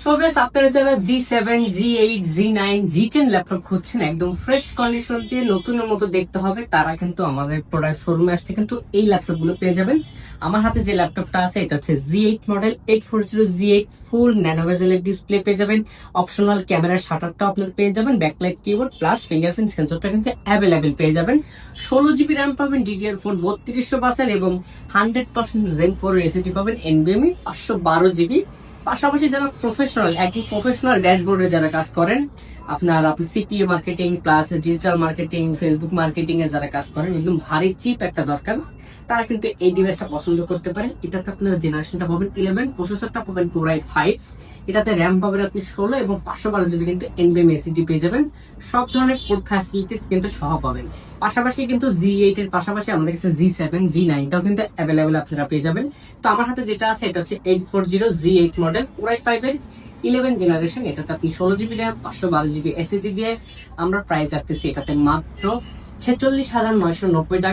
So guys, আপনারা যারা G7, G8, G9, G10 laptop খুঁজছেন একদম ফ্রেশ কন্ডিশন দিয়ে নতুনের মতো দেখতে হবে, তারা কিন্তু আমাদের প্রোডাক্ট শোরুমে আসতে কিন্তু এই ল্যাপটপ গুলো পেয়ে যাবেন। আমার হাতে যে ল্যাপটপটা আছে এটা হচ্ছে G8 মডেল 840G8 ফুল ন্যানোভেজেলের ডিসপ্লে পেয়ে যাবেন। অপশনাল ক্যামেরার শাটারটাও আপনারা পেয়ে যাবেন। ব্যাকলাইট কিবোর্ড প্লাস ফিঙ্গারপ্রিন্ট সেন্সরটা কিন্তু অ্যাভেলেবেল পেয়ে যাবেন। 16 জিবি র্যাম পাবেন, DDR4 3200 পাচ্ছেন এবং 100% Zen 4 এসএসডি পাবেন, NVMe 512 জিবি। পাশাপাশি যারা প্রফেশনাল, একদম প্রফেশনাল ড্যাশবোর্ডে যারা কাজ করেন, আপনি CPA marketing plus digital marketing, Facebook marketing এ যারা কাজ করেন, একদম ভারী চিপ একটা দরকার, তারা কিন্তু এই ডিভাইসটা পছন্দ করতে পারেন। এটাতে আপনারা জেনারেশনটা পাবেন 11, প্রসেসরটা পাবেন Core i5, এটাতে র্যাম পাবেন আপনি 16 এবং 512 জিবি কিন্তু NVMe এসএসডি পেয়ে যাবেন। সব ধরনের পোর্ট ফ্যাসিলিটিস কিন্তু সহ পাবেন। পাশাপাশি কিন্তু G8 এর পাশাপাশি আমাদের কাছে G7, G9 টাও কিন্তু অ্যাভেলেবেল আপনারা পেয়ে যাবেন। তো আমার হাতে যেটা আছে এটা হচ্ছে 840G8 মডেল Core i5 এর 11 জেনারেশন। এটাতে আপনি 16 জিবি র্যাম 512 জিবি এসএসডি দিয়ে আমরা প্রাইস রাখতেছি এটাতে মাত্র 46,990 টাকা।